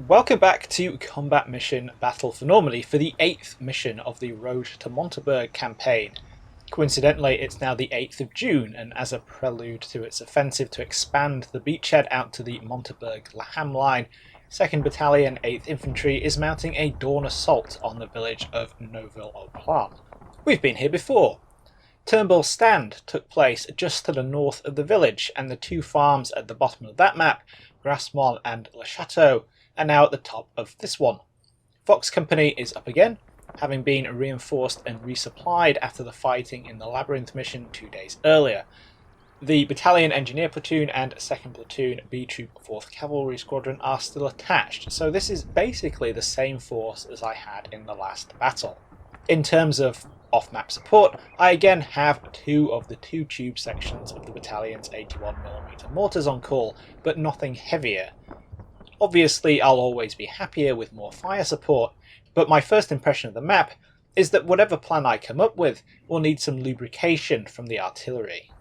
Welcome back to Combat Mission Battle for Normandy for the 8th mission of the Road to Montebourg Campaign. Coincidentally, it's now the 8th of June, and as a prelude to its offensive to expand the beachhead out to the Montebourg-Laham line, 2nd Battalion 8th Infantry is mounting a dawn assault on the village of Neuville. We've been here before. Turnbull's stand took place just to the north of the village, and the two farms at the bottom of that map, Grasmont and Le Chateau, are now at the top of this one. Fox Company is up again, having been reinforced and resupplied after the fighting in the Labyrinth mission 2 days earlier. The Battalion Engineer Platoon and 2nd Platoon B Troop 4th Cavalry Squadron are still attached, so this is basically the same force as I had in the last battle. In terms of off-map support, I again have two of the two tube sections of the battalion's 81mm mortars on call, but nothing heavier. Obviously, I'll always be happier with more fire support, but my first impression of the map is that whatever plan I come up with will need some lubrication from the artillery.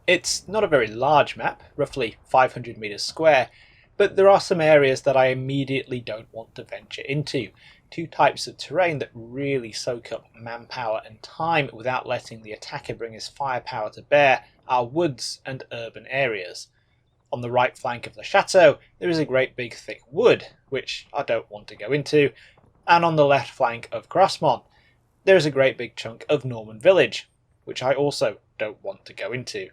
It's not a very large map, roughly 500 meters square, but there are some areas that I immediately don't want to venture into. Two types of terrain that really soak up manpower and time without letting the attacker bring his firepower to bear are woods and urban areas. On the right flank of the chateau, there is a great big thick wood, which I don't want to go into, and on the left flank of Grasmont, there is a great big chunk of Norman village, which I also don't want to go into.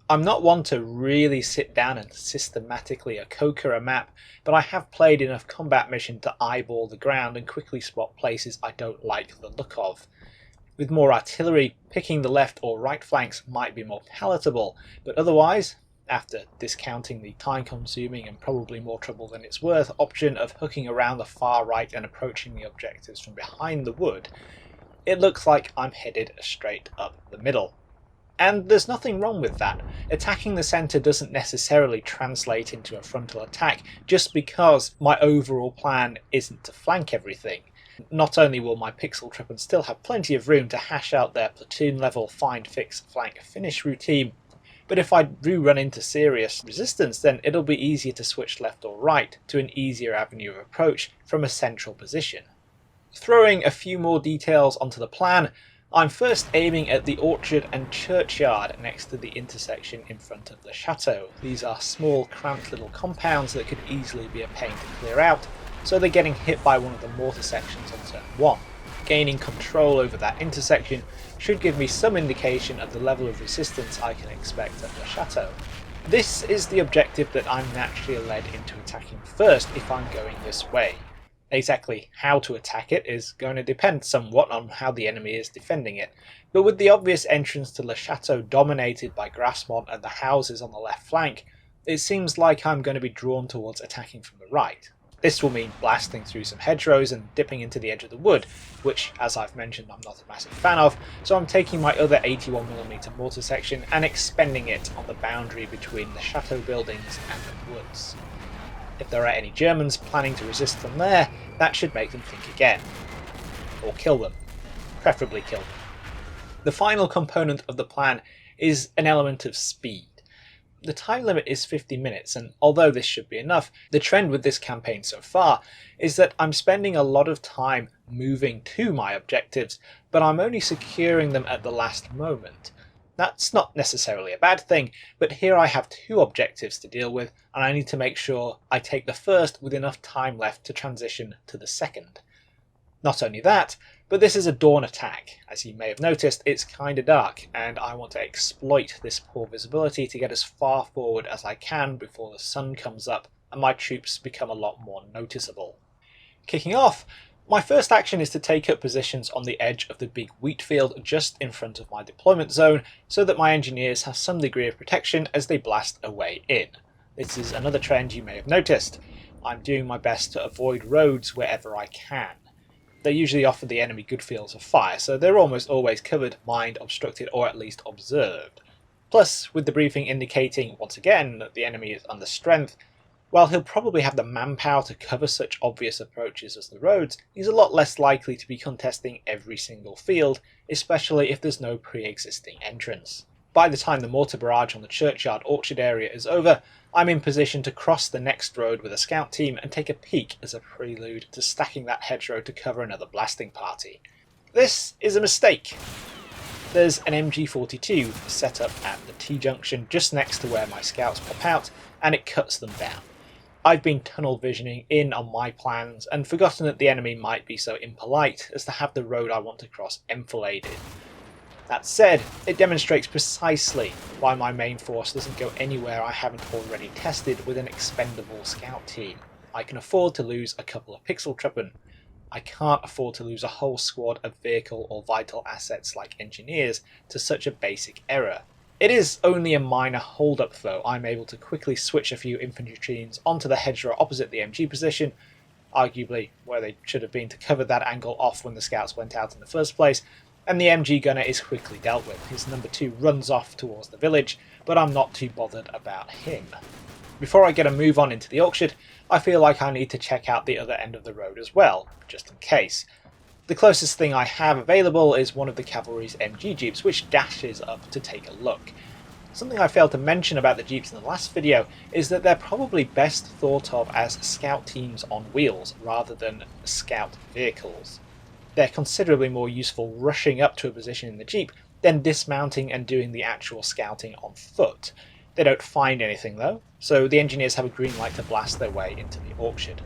I'm not one to really sit down and systematically okoka a map, but I have played enough combat mission to eyeball the ground and quickly spot places I don't like the look of. With more artillery, picking the left or right flanks might be more palatable, but otherwise, after discounting the time-consuming and probably more trouble than it's worth option of hooking around the far right and approaching the objectives from behind the wood, it looks like I'm headed straight up the middle. And there's nothing wrong with that. Attacking the centre doesn't necessarily translate into a frontal attack just because my overall plan isn't to flank everything. Not only will my pixel trippers still have plenty of room to hash out their platoon level find, fix, flank, finish routine, but if I do run into serious resistance, then it'll be easier to switch left or right to an easier avenue of approach from a central position. Throwing a few more details onto the plan, I'm first aiming at the orchard and churchyard next to the intersection in front of the chateau. These are small, cramped little compounds that could easily be a pain to clear out, so they're getting hit by one of the mortar sections on turn 1. Gaining control over that intersection should give me some indication of the level of resistance I can expect at the chateau. This is the objective that I'm naturally led into attacking first if I'm going this way. Exactly how to attack it is going to depend somewhat on how the enemy is defending it, but with the obvious entrance to Le Chateau dominated by Grasmont and the houses on the left flank, it seems like I'm going to be drawn towards attacking from the right. This will mean blasting through some hedgerows and dipping into the edge of the wood, which, as I've mentioned, I'm not a massive fan of, so I'm taking my other 81mm mortar section and expending it on the boundary between the chateau buildings and the woods. If there are any Germans planning to resist from there, that should make them think again. Or kill them. Preferably kill them. The final component of the plan is an element of speed. The time limit is 50 minutes, and although this should be enough, the trend with this campaign so far is that I'm spending a lot of time moving to my objectives, but I'm only securing them at the last moment. That's not necessarily a bad thing, but here I have two objectives to deal with, and I need to make sure I take the first with enough time left to transition to the second. Not only that, but this is a dawn attack. As you may have noticed, it's kinda dark, and I want to exploit this poor visibility to get as far forward as I can before the sun comes up and my troops become a lot more noticeable. Kicking off, my first action is to take up positions on the edge of the big wheat field just in front of my deployment zone so that my engineers have some degree of protection as they blast a way in. This is another trend you may have noticed. I'm doing my best to avoid roads wherever I can. They usually offer the enemy good fields of fire, so they're almost always covered, mined, obstructed, or at least observed. Plus, with the briefing indicating once again that the enemy is under strength, while he'll probably have the manpower to cover such obvious approaches as the roads, he's a lot less likely to be contesting every single field, especially if there's no pre-existing entrance. By the time the mortar barrage on the churchyard orchard area is over, I'm in position to cross the next road with a scout team and take a peek as a prelude to stacking that hedgerow to cover another blasting party. This is a mistake. There's an MG42 set up at the T-junction just next to where my scouts pop out, and it cuts them down. I've been tunnel visioning in on my plans and forgotten that the enemy might be so impolite as to have the road I want to cross enfiladed. That said, it demonstrates precisely why my main force doesn't go anywhere I haven't already tested with an expendable scout team. I can afford to lose a couple of pixel truppen. I can't afford to lose a whole squad of vehicle or vital assets like engineers to such a basic error. It is only a minor hold-up though. I'm able to quickly switch a few infantry teams onto the hedgerow opposite the MG position, arguably where they should have been to cover that angle off when the scouts went out in the first place, and the MG gunner is quickly dealt with. His number 2 runs off towards the village, but I'm not too bothered about him. Before I get a move on into the orchard, I feel like I need to check out the other end of the road as well, just in case. The closest thing I have available is one of the cavalry's MG jeeps, which dashes up to take a look. Something I failed to mention about the jeeps in the last video is that they're probably best thought of as scout teams on wheels rather than scout vehicles. They're considerably more useful rushing up to a position in the jeep than dismounting and doing the actual scouting on foot. They don't find anything though, so the engineers have a green light to blast their way into the orchard.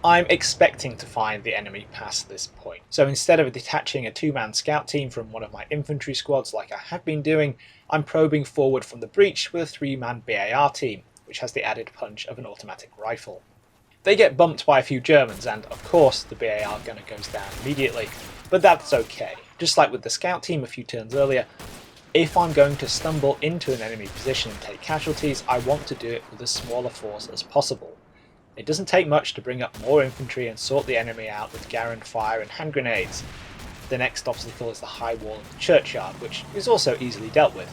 I'm expecting to find the enemy past this point, so instead of detaching a 2-man scout team from one of my infantry squads like I have been doing, I'm probing forward from the breach with a 3-man BAR team, which has the added punch of an automatic rifle. They get bumped by a few Germans and, of course, the BAR gunner goes down immediately, but that's okay. Just like with the scout team a few turns earlier, if I'm going to stumble into an enemy position and take casualties, I want to do it with as small a force as possible. It doesn't take much to bring up more infantry and sort the enemy out with Garand fire and hand grenades. The next obstacle is the high wall of the churchyard, which is also easily dealt with.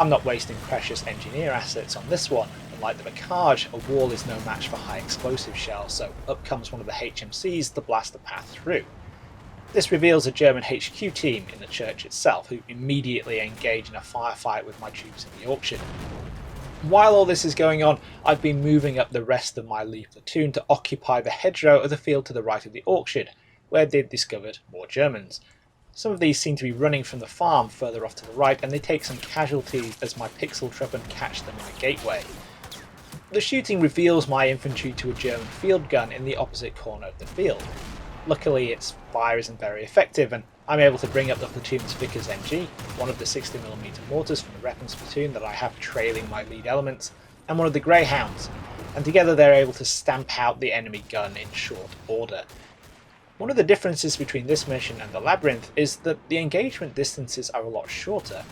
I'm not wasting precious engineer assets on this one. Like the Bocage, a wall is no match for high explosive shells, so up comes one of the HMCs to blast the path through. This reveals a German HQ team in the church itself, who immediately engage in a firefight with my troops in the orchard. While all this is going on, I've been moving up the rest of my lead platoon to occupy the hedgerow of the field to the right of the orchard, where they've discovered more Germans. Some of these seem to be running from the farm further off to the right, and they take some casualties as my pixel truppen catch them in the gateway. The shooting reveals my infantry to a German field gun in the opposite corner of the field. Luckily its fire isn't very effective, and I'm able to bring up the platoon's Vickers MG, one of the 60mm mortars from the weapons platoon that I have trailing my lead elements, and one of the Greyhounds, and together they're able to stamp out the enemy gun in short order. One of the differences between this mission and the Labyrinth is that the engagement distances are a lot shorter.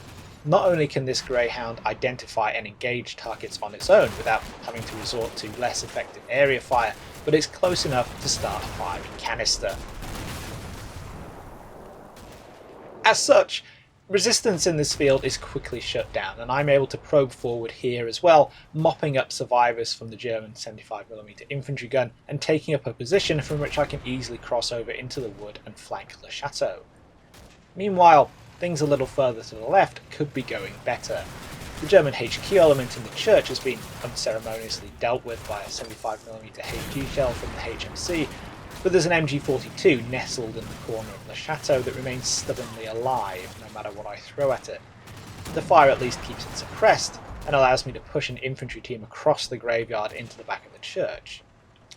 Not only can this Greyhound identify and engage targets on its own without having to resort to less effective area fire, but it's close enough to start firing canister. As such, resistance in this field is quickly shut down, and I'm able to probe forward here as well, mopping up survivors from the German 75mm infantry gun and taking up a position from which I can easily cross over into the wood and flank Le Chateau. Meanwhile, things a little further to the left could be going better. The German HQ element in the church has been unceremoniously dealt with by a 75mm HG shell from the HMC, but there's an MG42 nestled in the corner of Le Chateau that remains stubbornly alive no matter what I throw at it. The fire at least keeps it suppressed and allows me to push an infantry team across the graveyard into the back of the church.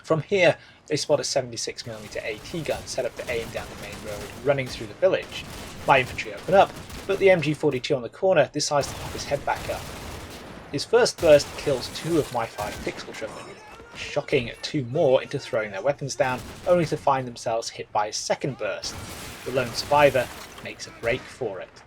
From here, they spot a 76mm AT gun set up to aim down the main road running through the village. My infantry open up, but the MG42 on the corner decides to pop his head back up. His first burst kills 2 of my 5 pixel truppen, shocking 2 more into throwing their weapons down, only to find themselves hit by his second burst. The lone survivor makes a break for it.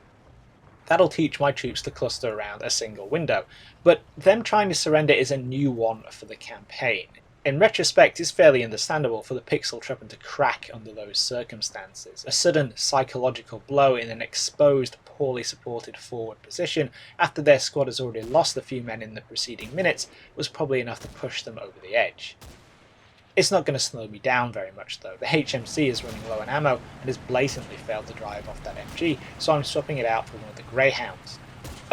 That'll teach my troops to cluster around a single window, but them trying to surrender is a new one for the campaign. In retrospect, it's fairly understandable for the pixel truppen to crack under those circumstances. A sudden psychological blow in an exposed, poorly supported forward position after their squad has already lost a few men in the preceding minutes was probably enough to push them over the edge. It's not going to slow me down very much though. The HMC is running low on ammo and has blatantly failed to drive off that MG, so I'm swapping it out for one of the Greyhounds.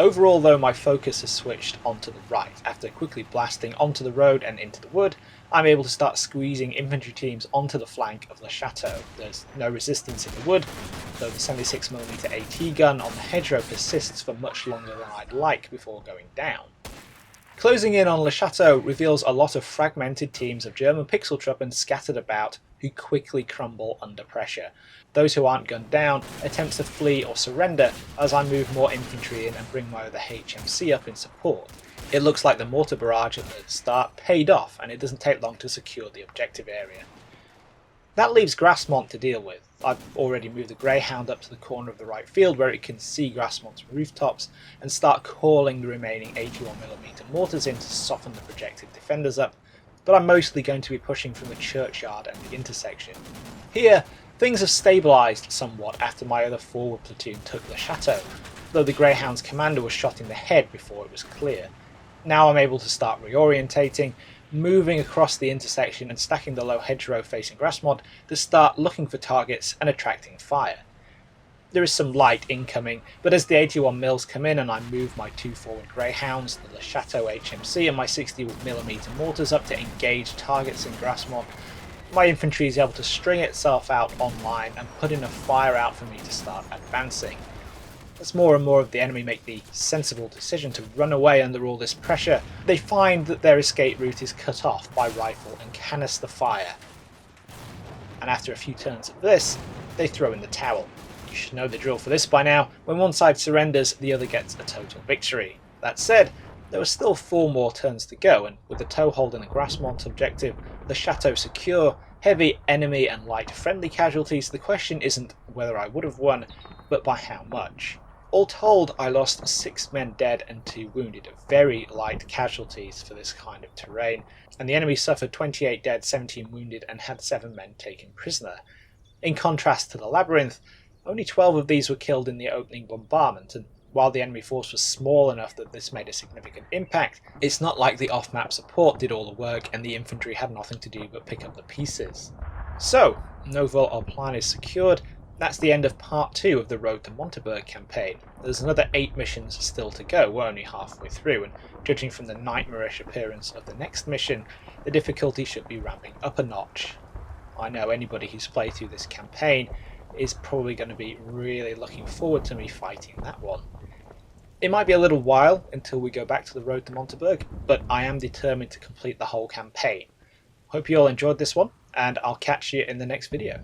Overall though, my focus has switched onto the right. After quickly blasting onto the road and into the wood, I'm able to start squeezing infantry teams onto the flank of Le Chateau. There's no resistance in the wood, though the 76mm AT gun on the hedgerow persists for much longer than I'd like before going down. Closing in on Le Chateau reveals a lot of fragmented teams of German pixel truppen scattered about who quickly crumble under pressure. Those who aren't gunned down attempt to flee or surrender as I move more infantry in and bring my other HMC up in support. It looks like the mortar barrage at the start paid off, and it doesn't take long to secure the objective area. That leaves Grasmont to deal with. I've already moved the Greyhound up to the corner of the right field where it can see Grasmont's rooftops and start calling the remaining 81mm mortars in to soften the projected defenders up, but I'm mostly going to be pushing from the churchyard and the intersection. Here, things have stabilised somewhat after my other forward platoon took the chateau, though the Greyhound's commander was shot in the head before it was clear. Now I'm able to start reorientating, moving across the intersection and stacking the low hedgerow facing Grasmont to start looking for targets and attracting fire. There is some light incoming, but as the 81mm come in and I move my two forward Greyhounds, the Le Chateau HMC and my 60mm mortars up to engage targets in Grasmont, my infantry is able to string itself out online and put in a fire out for me to start advancing. As more and more of the enemy make the sensible decision to run away under all this pressure, they find that their escape route is cut off by rifle and canister fire. And after a few turns of this, they throw in the towel. You should know the drill for this by now. When one side surrenders, the other gets a total victory. That said, there were still 4 more turns to go, and with the toehold in the Grasmont objective, the chateau secure, heavy enemy and light friendly casualties, the question isn't whether I would have won, but by how much. All told, I lost 6 men dead and 2 wounded, very light casualties for this kind of terrain, and the enemy suffered 28 dead, 17 wounded, and had 7 men taken prisoner. In contrast to the Labyrinth, only 12 of these were killed in the opening bombardment, and while the enemy force was small enough that this made a significant impact, it's not like the off-map support did all the work and the infantry had nothing to do but pick up the pieces. So, Neuville or Plan is secured. That's the end of part 2 of the Road to Montebourg campaign. There's another 8 missions still to go, we're only halfway through, and judging from the nightmarish appearance of the next mission, the difficulty should be ramping up a notch. I know anybody who's played through this campaign is probably going to be really looking forward to me fighting that one. It might be a little while until we go back to the Road to Montebourg, but I am determined to complete the whole campaign. Hope you all enjoyed this one, and I'll catch you in the next video.